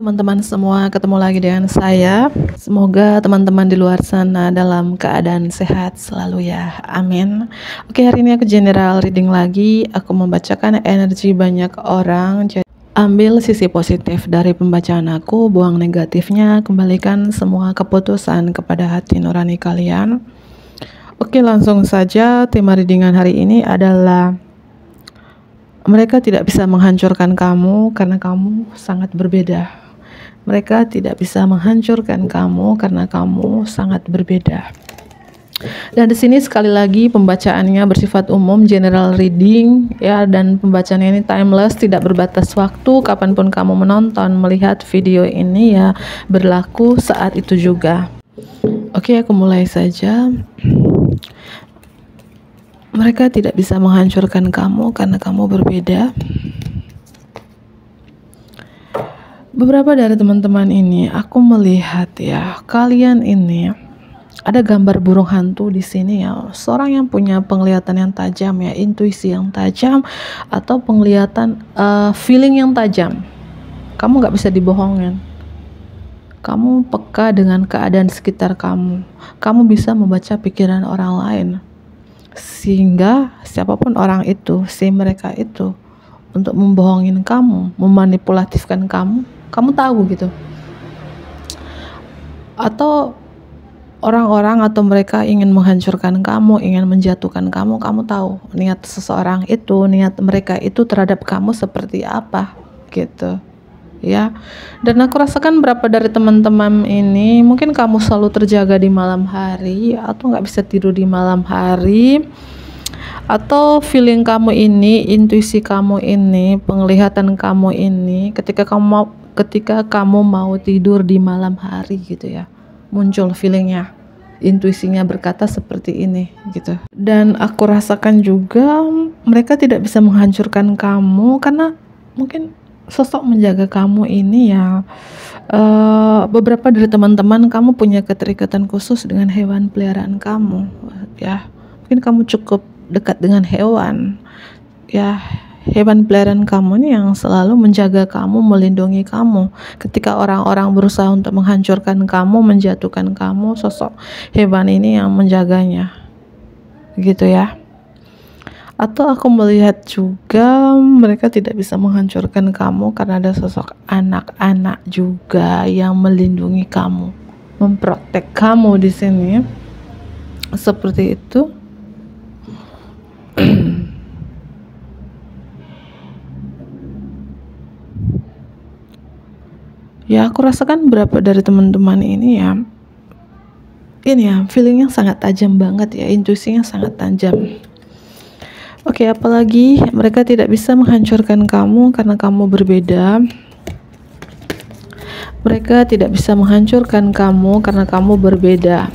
Teman-teman semua, ketemu lagi dengan saya. Semoga teman-teman di luar sana dalam keadaan sehat selalu ya, amin. Oke, hari ini aku general reading lagi. Aku membacakan energi banyak orang. Jadi ambil sisi positif dari pembacaan aku, buang negatifnya, kembalikan semua keputusan kepada hati nurani kalian. Oke, langsung saja. Tema readingan hari ini adalah mereka tidak bisa menghancurkan kamu karena kamu sangat berbeda. Mereka tidak bisa menghancurkan kamu karena kamu sangat berbeda. Dan di sini sekali lagi pembacaannya bersifat umum, general reading ya, dan pembacaannya ini timeless, tidak berbatas waktu. Kapanpun kamu menonton, melihat video ini ya, berlaku saat itu juga. Oke, aku mulai saja. Mereka tidak bisa menghancurkan kamu karena kamu berbeda. Beberapa dari teman-teman ini aku melihat ya, kalian ini ada gambar burung hantu di sini ya. Seorang yang punya penglihatan yang tajam ya, intuisi yang tajam, atau penglihatan feeling yang tajam. Kamu nggak bisa dibohongin. Kamu peka dengan keadaan sekitar kamu. Kamu bisa membaca pikiran orang lain. Sehingga siapapun orang itu, si mereka itu, untuk membohongin kamu, memanipulatifkan kamu tahu gitu. Atau orang-orang atau mereka ingin menghancurkan kamu, ingin menjatuhkan kamu tahu niat seseorang itu, niat mereka itu terhadap kamu seperti apa gitu ya. Dan aku rasakan berapa dari teman-teman ini, mungkin kamu selalu terjaga di malam hari atau nggak bisa tidur di malam hari, atau feeling kamu ini, intuisi kamu ini, penglihatan kamu ini, ketika kamu mau tidur di malam hari gitu ya, muncul feelingnya, intuisinya berkata seperti ini gitu. Dan aku rasakan juga mereka tidak bisa menghancurkan kamu karena mungkin sosok menjaga kamu ini ya, beberapa dari teman-teman kamu punya keterikatan khusus dengan hewan peliharaan kamu ya. Mungkin kamu cukup dekat dengan hewan ya. Hewan peliharaan kamu ini yang selalu menjaga kamu, melindungi kamu. Ketika orang-orang berusaha untuk menghancurkan kamu, menjatuhkan kamu, sosok hewan ini yang menjaganya gitu ya. Atau aku melihat juga mereka tidak bisa menghancurkan kamu karena ada sosok anak-anak juga yang melindungi kamu, memprotek kamu di sini seperti itu. Ya, aku rasakan berapa dari teman-teman ini ya, feelingnya sangat tajam banget ya, intuisinya sangat tajam. Oke, apalagi mereka tidak bisa menghancurkan kamu karena kamu berbeda. Mereka tidak bisa menghancurkan kamu karena kamu berbeda.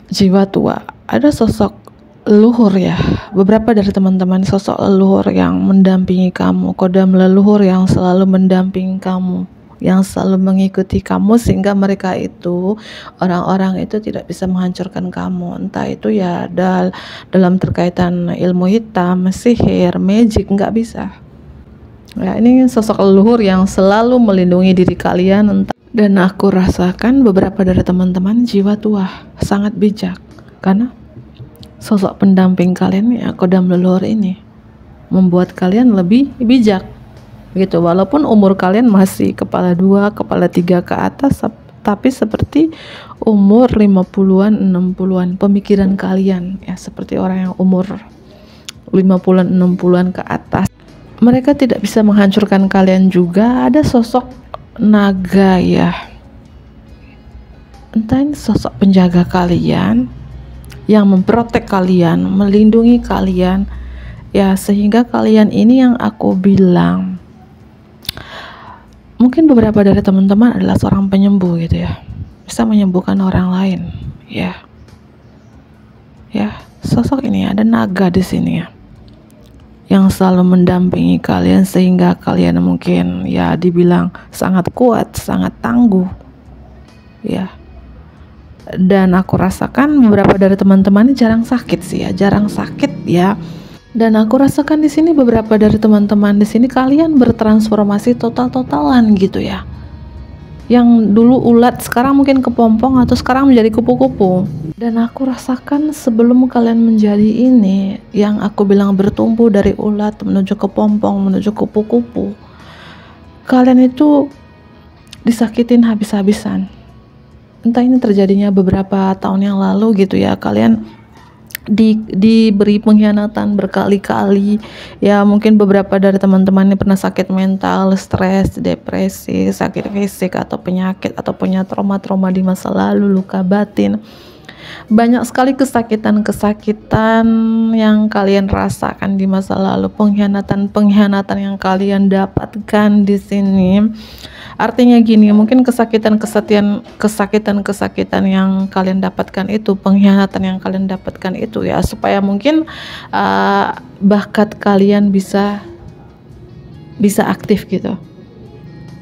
Jiwa tua, ada sosok leluhur ya, beberapa dari teman-teman sosok leluhur yang mendampingi kamu, kodam leluhur yang selalu mendampingi kamu, yang selalu mengikuti kamu, sehingga mereka itu, orang-orang itu tidak bisa menghancurkan kamu. Entah itu ya dalam terkaitan ilmu hitam, sihir, magic, nggak bisa ya. Ini sosok leluhur yang selalu melindungi diri kalian. Dan aku rasakan beberapa dari teman-teman jiwa tua sangat bijak karena sosok pendamping kalian ya, kodam leluhur ini membuat kalian lebih bijak gitu. Walaupun umur kalian masih kepala 2, kepala 3 ke atas, tapi seperti umur 50-an, 60-an, pemikiran kalian ya seperti orang yang umur 50-an, 60-an ke atas. Mereka tidak bisa menghancurkan kalian juga. Ada sosok naga ya, entah ini sosok penjaga kalian yang memprotek kalian, melindungi kalian ya, sehingga kalian ini yang aku bilang, mungkin beberapa dari teman-teman adalah seorang penyembuh gitu ya, bisa menyembuhkan orang lain ya. Sosok ini ada naga di sini ya, yang selalu mendampingi kalian sehingga kalian mungkin ya dibilang sangat kuat, sangat tangguh ya. Dan aku rasakan beberapa dari teman-teman ini jarang sakit sih ya, jarang sakit ya. Dan aku rasakan di sini beberapa dari teman-teman di sini kalian bertransformasi total-totalan gitu ya. Yang dulu ulat sekarang mungkin kepompong atau sekarang menjadi kupu-kupu. Dan aku rasakan sebelum kalian menjadi ini, yang aku bilang bertumbuh dari ulat menuju kepompong menuju kupu-kupu, kalian itu disakitin habis-habisan. Entah ini terjadinya beberapa tahun yang lalu gitu ya, kalian diberi pengkhianatan berkali-kali ya. Mungkin beberapa dari teman-teman ini pernah sakit mental, stres, depresi, sakit fisik atau penyakit, atau punya trauma-trauma di masa lalu, luka batin. Banyak sekali kesakitan-kesakitan yang kalian rasakan di masa lalu, pengkhianatan yang kalian dapatkan di sini. Artinya gini, mungkin kesakitan yang kalian dapatkan itu, pengkhianatan yang kalian dapatkan itu ya, supaya mungkin bakat kalian bisa aktif gitu.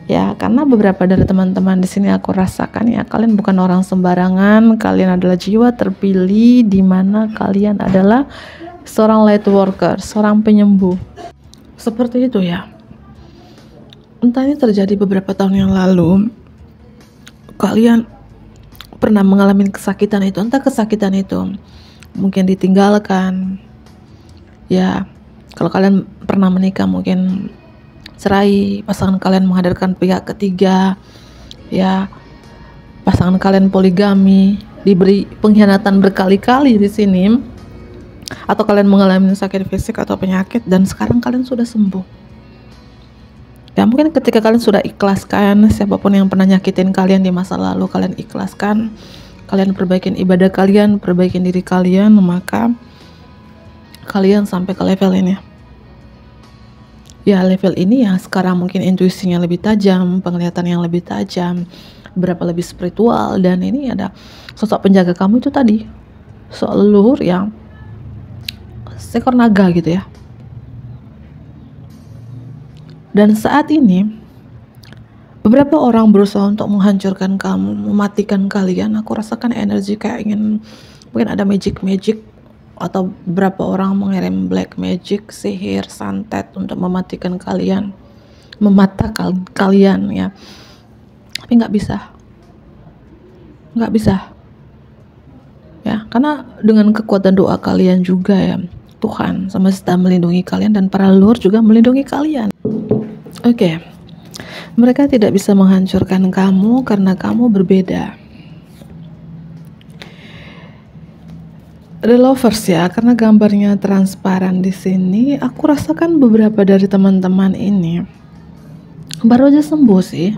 Ya, karena beberapa dari teman-teman di sini aku rasakan ya, kalian bukan orang sembarangan, kalian adalah jiwa terpilih di mana kalian adalah seorang light worker, seorang penyembuh. Seperti itu ya. Entah ini terjadi beberapa tahun yang lalu, kalian pernah mengalami kesakitan itu, entah kesakitan itu mungkin ditinggalkan ya. Kalau kalian pernah menikah mungkin cerai, pasangan kalian menghadirkan pihak ketiga ya, pasangan kalian poligami, diberi pengkhianatan berkali-kali di sini, atau kalian mengalami sakit fisik atau penyakit dan sekarang kalian sudah sembuh. Ya, mungkin ketika kalian sudah ikhlaskan siapapun yang pernah nyakitin kalian di masa lalu, kalian ikhlaskan, kalian perbaikin ibadah kalian, perbaikin diri kalian, maka kalian sampai ke level ini. Ya, level ini ya sekarang mungkin intuisinya lebih tajam, penglihatan yang lebih tajam, berapa lebih spiritual, dan ini ada sosok penjaga kamu itu tadi, sosok leluhur yang seekor naga gitu ya. Dan saat ini beberapa orang berusaha untuk menghancurkan kamu, mematikan kalian. Aku rasakan energi kayak ingin, mungkin ada magic atau beberapa orang mengirim black magic, sihir, santet untuk mematikan kalian, mematahkan kalian ya. Tapi nggak bisa ya, karena dengan kekuatan doa kalian juga ya, Tuhan semesta melindungi kalian dan para leluhur juga melindungi kalian. Oke. Mereka tidak bisa menghancurkan kamu karena kamu berbeda. The Lovers ya, karena gambarnya transparan di sini, aku rasakan beberapa dari teman-teman ini baru aja sembuh sih.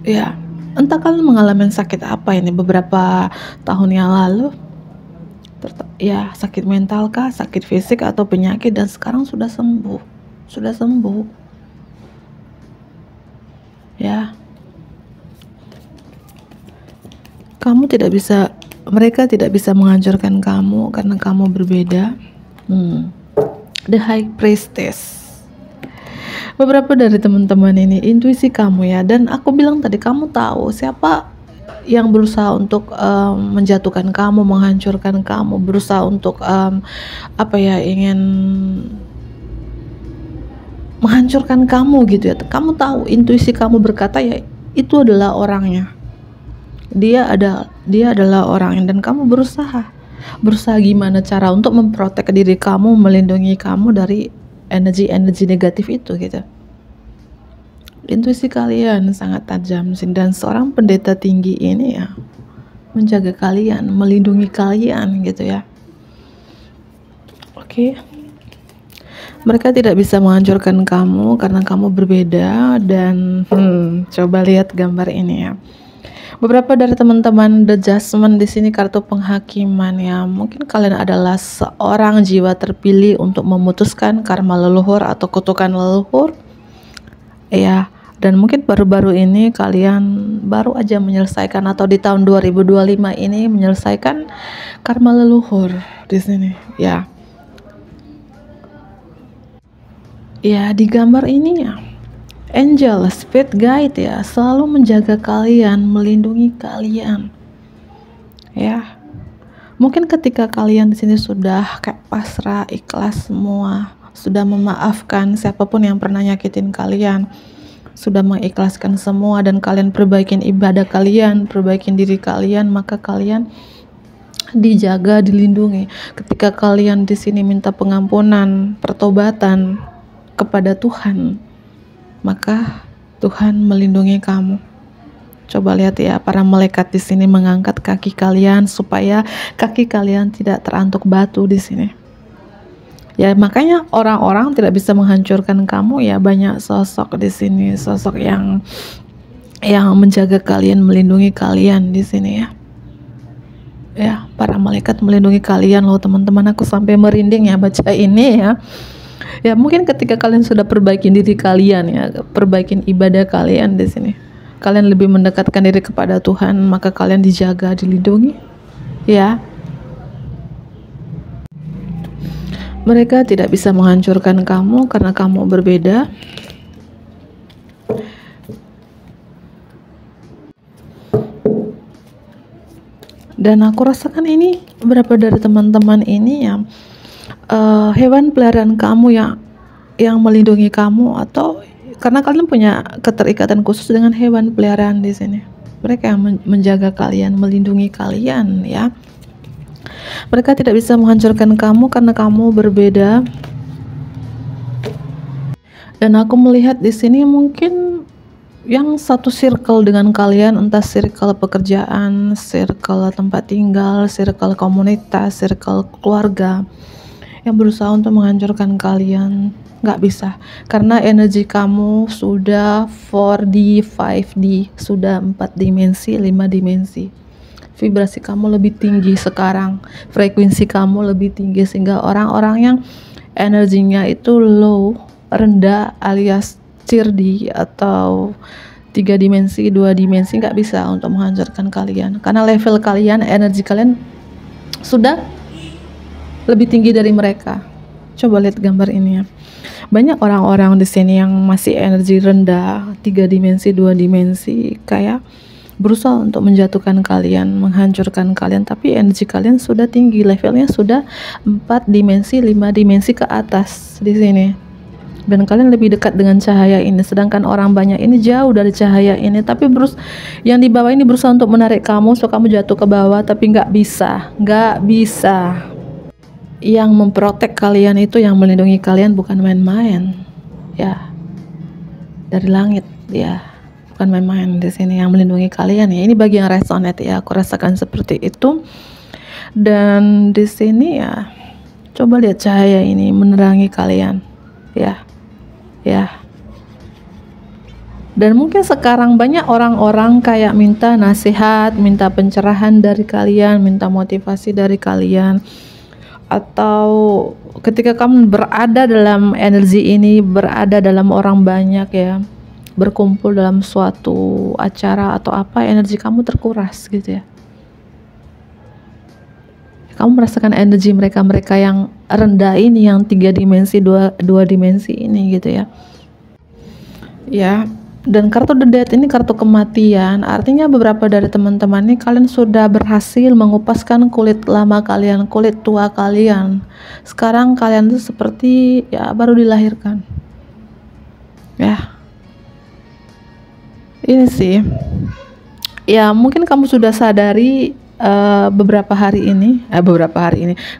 Ya, entah kalian mengalami sakit apa ini beberapa tahun yang lalu. Ya, sakit mental kah, sakit fisik atau penyakit, dan sekarang sudah sembuh. Ya, mereka tidak bisa menghancurkan kamu karena kamu berbeda. The High Priestess. Beberapa dari teman-teman ini intuisi kamu ya, dan aku bilang tadi, kamu tahu siapa yang berusaha untuk menjatuhkan kamu, menghancurkan kamu, berusaha untuk ingin menghancurkan kamu gitu ya. Kamu tahu, intuisi kamu berkata ya itu adalah orangnya. Dia adalah orangnya, dan kamu berusaha gimana cara untuk memprotek diri kamu, melindungi kamu dari energi negatif itu gitu. Intuisi kalian sangat tajam, dan seorang pendeta tinggi ini ya menjaga kalian, melindungi kalian gitu ya. Oke. Mereka tidak bisa menghancurkan kamu karena kamu berbeda. Dan coba lihat gambar ini ya. Beberapa dari teman-teman The Judgment di sini kartu penghakiman ya. Mungkin kalian adalah seorang jiwa terpilih untuk memutuskan karma leluhur atau kutukan leluhur. Ya, dan mungkin baru-baru ini kalian baru aja menyelesaikan, atau di tahun 2025 ini menyelesaikan karma leluhur di sini ya. Ya, di gambar ini ya, angel, spirit guide ya, selalu menjaga kalian, melindungi kalian. Ya, Mungkin ketika kalian di sini sudah kayak pasrah, ikhlas semua, sudah memaafkan siapapun yang pernah nyakitin kalian, sudah mengikhlaskan semua, dan kalian perbaikin ibadah kalian, perbaikin diri kalian, maka kalian dijaga, dilindungi. Ketika kalian di sini minta pengampunan, pertobatan kepada Tuhan, maka Tuhan melindungi kamu. Coba lihat ya, para malaikat di sini mengangkat kaki kalian supaya kaki kalian tidak terantuk batu di sini. Ya, makanya orang-orang tidak bisa menghancurkan kamu ya. Banyak sosok di sini, sosok yang menjaga kalian, melindungi kalian di sini ya. Ya, para malaikat melindungi kalian loh teman-teman. Aku sampai merinding ya baca ini ya. Ya, mungkin ketika kalian sudah perbaikin diri kalian ya, perbaikin ibadah kalian di sini, kalian lebih mendekatkan diri kepada Tuhan, maka kalian dijaga, dilindungi ya. Mereka tidak bisa menghancurkan kamu karena kamu berbeda. Dan aku rasakan ini beberapa dari teman-teman ini yang hewan peliharaan kamu yang melindungi kamu, atau karena kalian punya keterikatan khusus dengan hewan peliharaan di sini. Mereka yang menjaga kalian, melindungi kalian ya. Mereka tidak bisa menghancurkan kamu karena kamu berbeda. Dan aku melihat di sini mungkin yang satu circle dengan kalian, entah circle pekerjaan, circle tempat tinggal, circle komunitas, circle keluarga, yang berusaha untuk menghancurkan kalian. Nggak bisa, karena energi kamu sudah 4D, 5D, sudah 4 dimensi, 5 dimensi. Vibrasi kamu lebih tinggi sekarang, frekuensi kamu lebih tinggi, sehingga orang-orang yang energinya itu low, rendah alias CIRD atau 3 dimensi, 2 dimensi, nggak bisa untuk menghancurkan kalian, karena level kalian, energi kalian sudah lebih tinggi dari mereka. Coba lihat gambar ini ya. Banyak orang-orang di sini yang masih energi rendah, 3 dimensi, 2 dimensi, kayak berusaha untuk menjatuhkan kalian, menghancurkan kalian, tapi energi kalian sudah tinggi, levelnya sudah 4 dimensi, 5 dimensi ke atas di sini. Dan kalian lebih dekat dengan cahaya ini, sedangkan orang banyak ini jauh dari cahaya ini, tapi yang di bawah ini berusaha untuk menarik kamu supaya kamu jatuh ke bawah, tapi nggak bisa. Yang memprotek kalian itu, yang melindungi kalian bukan main-main ya, dari langit ya, bukan main-main di sini yang melindungi kalian ya. Ini bagi yang resonate ya, aku rasakan seperti itu. Dan di sini ya, coba lihat cahaya ini menerangi kalian ya. Dan mungkin sekarang banyak orang-orang kayak minta nasihat, minta pencerahan dari kalian, minta motivasi dari kalian. Atau ketika kamu berada dalam energi ini, berada dalam orang banyak ya, berkumpul dalam suatu acara atau apa, energi kamu terkuras gitu ya. Kamu merasakan energi mereka yang rendah ini, yang 3 dimensi, 2 dimensi ini gitu ya. Ya, dan kartu The Death ini kartu kematian. Artinya beberapa dari teman-teman ini kalian sudah berhasil mengupaskan kulit lama kalian, kulit tua kalian. Sekarang kalian tuh seperti ya baru dilahirkan. Ya. Ini sih. Ya, mungkin kamu sudah sadari beberapa hari ini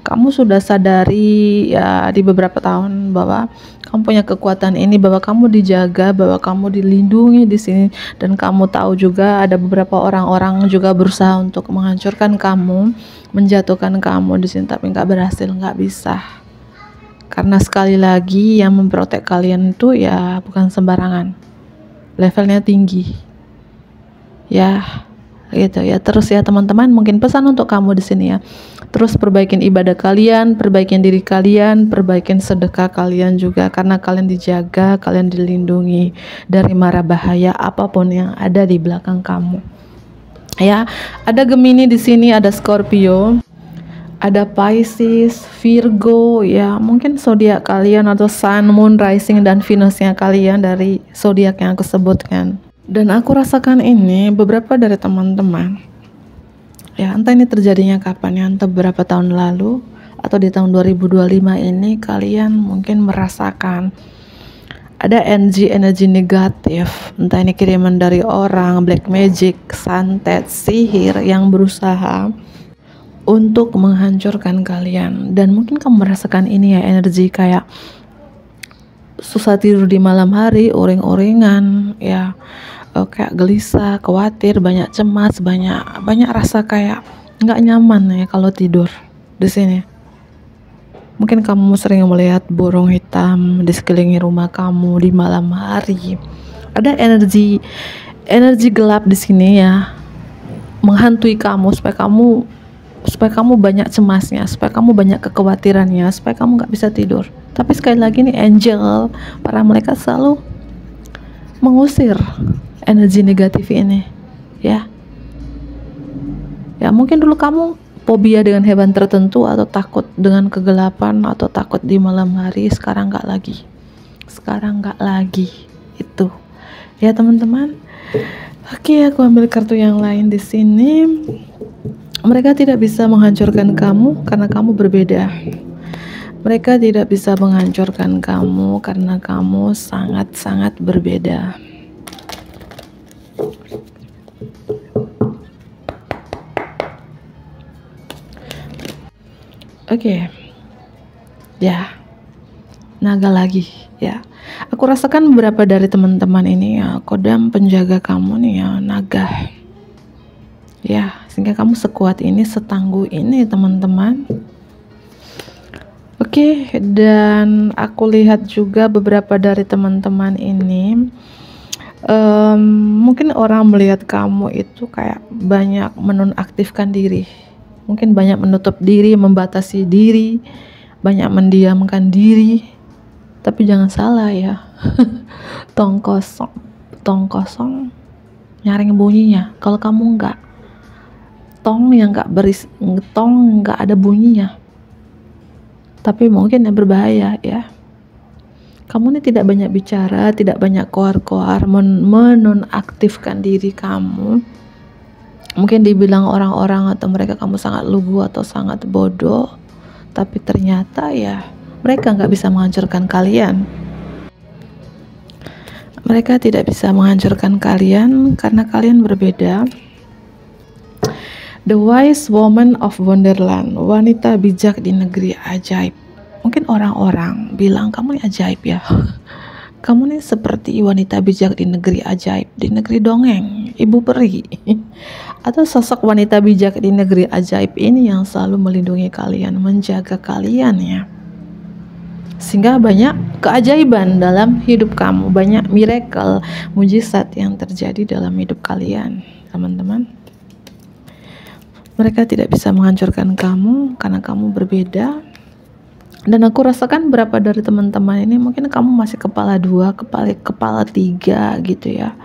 kamu sudah sadari ya, di beberapa tahun, bahwa kamu punya kekuatan ini, bahwa kamu dijaga, bahwa kamu dilindungi di sini, dan kamu tahu juga ada beberapa orang-orang juga berusaha untuk menghancurkan kamu, menjatuhkan kamu di sini, tapi nggak berhasil, nggak bisa. Karena sekali lagi yang memprotek kalian itu ya bukan sembarangan, levelnya tinggi ya. Gitu ya. Terus ya teman-teman, mungkin pesan untuk kamu di sini ya, terus perbaikin ibadah kalian, perbaikin diri kalian, perbaikin sedekah kalian juga, karena kalian dijaga, kalian dilindungi dari mara bahaya apapun yang ada di belakang kamu ya. Ada Gemini di sini, ada Scorpio, ada Pisces, Virgo ya, mungkin zodiak kalian atau Sun, Moon, Rising dan Venusnya kalian dari zodiak yang aku sebutkan. Dan aku rasakan ini beberapa dari teman-teman Ya, entah ini terjadinya kapan ya, entah berapa tahun lalu atau di tahun 2025 ini kalian mungkin merasakan ada energi negatif, entah ini kiriman dari orang, black magic, santet, sihir yang berusaha untuk menghancurkan kalian. Dan mungkin kamu merasakan ini ya, energi kayak susah tidur di malam hari, uring-uringan ya, kayak gelisah, khawatir, banyak cemas, banyak rasa kayak nggak nyaman ya kalau tidur di sini. Mungkin kamu sering melihat burung hitam di sekeliling rumah kamu di malam hari. Ada energi gelap di sini ya, menghantui kamu supaya kamu banyak cemasnya, supaya kamu banyak kekhawatirannya, supaya kamu nggak bisa tidur. Tapi sekali lagi nih, angel, para malaikat selalu mengusir energi negatif ini ya. Ya mungkin dulu kamu fobia dengan hewan tertentu, atau takut dengan kegelapan, atau takut di malam hari. Sekarang nggak lagi itu ya teman-teman. Oke, aku ambil kartu yang lain di sini. Mereka tidak bisa menghancurkan kamu karena kamu berbeda. Mereka tidak bisa menghancurkan kamu karena kamu sangat-sangat berbeda. Oke. Ya. Naga lagi ya. Aku rasakan beberapa dari teman-teman ini ya, kodam penjaga kamu nih ya, naga. Ya, sehingga kamu sekuat ini, setangguh ini teman-teman. Oke, dan aku lihat juga beberapa dari teman-teman ini mungkin orang melihat kamu itu kayak banyak menonaktifkan diri, mungkin banyak menutup diri, membatasi diri, banyak mendiamkan diri. Tapi jangan salah ya, tong kosong nyaring bunyinya. Kalau kamu nggak, tong yang nggak ada bunyinya, tapi mungkin yang berbahaya ya. Kamu ini tidak banyak bicara, tidak banyak koar-koar, menonaktifkan diri kamu. Mungkin dibilang orang-orang atau mereka kamu sangat lugu atau sangat bodoh, tapi ternyata ya mereka nggak bisa menghancurkan kalian. Mereka tidak bisa menghancurkan kalian karena kalian berbeda. The Wise Woman of Wonderland, wanita bijak di negeri ajaib. Mungkin orang-orang bilang kamu ini ajaib ya. Kamu ini seperti wanita bijak di negeri ajaib, di negeri dongeng, ibu peri. Atau sosok wanita bijak di negeri ajaib ini yang selalu melindungi kalian, menjaga kalian ya. Sehingga banyak keajaiban dalam hidup kamu, banyak miracle, mujizat yang terjadi dalam hidup kalian, teman-teman. Mereka tidak bisa menghancurkan kamu karena kamu berbeda. Dan aku rasakan berapa dari teman-teman ini mungkin kamu masih kepala 2, kepala 3 gitu ya.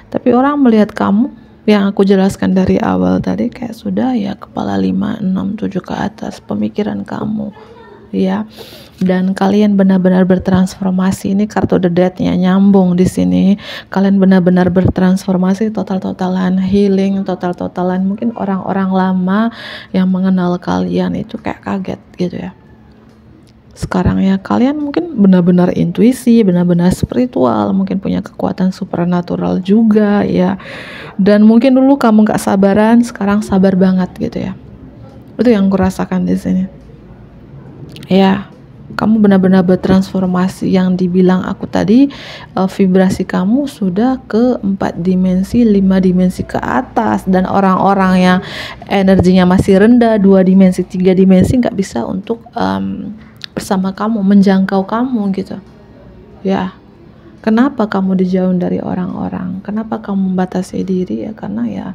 Tapi orang melihat kamu yang aku jelaskan dari awal tadi kayak sudah ya kepala 5, 6, 7 ke atas pemikiran kamu ya. Dan kalian benar-benar bertransformasi. Ini kartu The Death-nya nyambung di sini. Kalian benar-benar bertransformasi, total-totalan healing, total-totalan. Mungkin orang-orang lama yang mengenal kalian itu kayak kaget gitu ya. Sekarang ya kalian mungkin benar-benar intuisi, benar-benar spiritual, mungkin punya kekuatan supernatural juga ya. Dan mungkin dulu kamu gak sabaran, sekarang sabar banget gitu ya. Itu yang aku rasakan di sini. Ya, kamu benar-benar bertransformasi. Yang dibilang aku tadi, vibrasi kamu sudah ke 4 dimensi, 5 dimensi ke atas. Dan orang-orang yang energinya masih rendah, 2 dimensi, 3 dimensi gak bisa untuk bersama kamu, menjangkau kamu gitu ya. Kenapa kamu dijauhin dari orang-orang? Kenapa kamu membatasi diri ya? Karena ya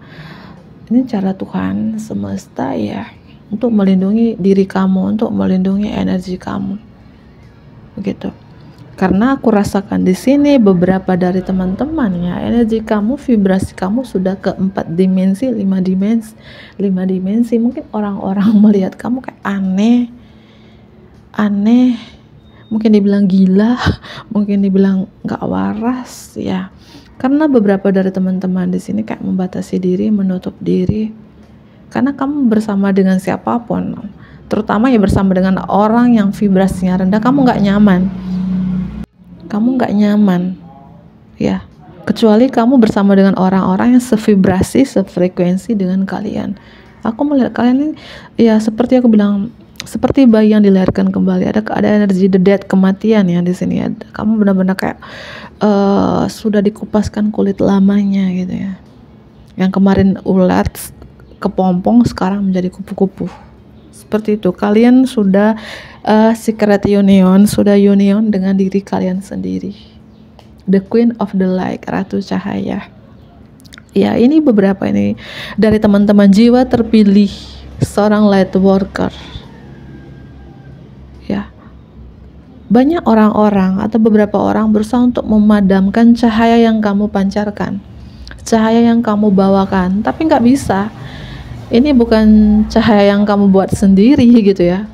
ini cara Tuhan semesta ya, untuk melindungi diri kamu, untuk melindungi energi kamu begitu. Karena aku rasakan di sini beberapa dari teman-teman ya, energi kamu, vibrasi kamu sudah ke 4 dimensi, 5 dimensi. Mungkin orang-orang melihat kamu kayak aneh, mungkin dibilang gila, mungkin dibilang nggak waras ya. Karena beberapa dari teman-teman di sini kayak membatasi diri, menutup diri Karena kamu bersama dengan siapapun, terutama ya bersama dengan orang yang vibrasinya rendah, kamu nggak nyaman ya, kecuali kamu bersama dengan orang-orang yang sevibrasi, sefrekuensi dengan kalian. Aku melihat kalian ini ya seperti aku bilang, seperti bayi yang dilahirkan kembali. Ada energi the death, kematian ya di sini. Kamu benar-benar kayak sudah dikupaskan kulit lamanya gitu ya. Yang kemarin ulat kepompong sekarang menjadi kupu-kupu. Seperti itu. Kalian sudah secret union, sudah union dengan diri kalian sendiri. The Queen of the Light, Ratu Cahaya. Ya, ini beberapa ini dari teman-teman jiwa terpilih, seorang light worker. Ya, banyak orang-orang atau beberapa orang berusaha untuk memadamkan cahaya yang kamu pancarkan, cahaya yang kamu bawakan, tapi nggak bisa. Ini bukan cahaya yang kamu buat sendiri gitu ya.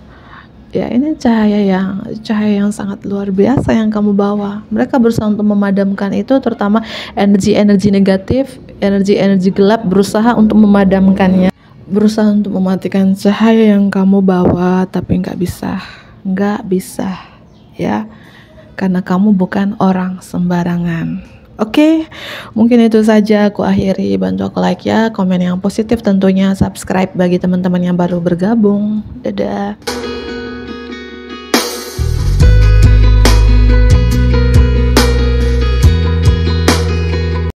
Ya, ini cahaya yang sangat luar biasa yang kamu bawa. Mereka berusaha untuk memadamkan itu, terutama energi-energi negatif, energi-energi gelap berusaha untuk memadamkannya, berusaha untuk mematikan cahaya yang kamu bawa, tapi nggak bisa ya, karena kamu bukan orang sembarangan. Oke, mungkin itu saja aku akhiri. Bantu aku like ya, komen yang positif tentunya, subscribe bagi teman-teman yang baru bergabung. Dadah.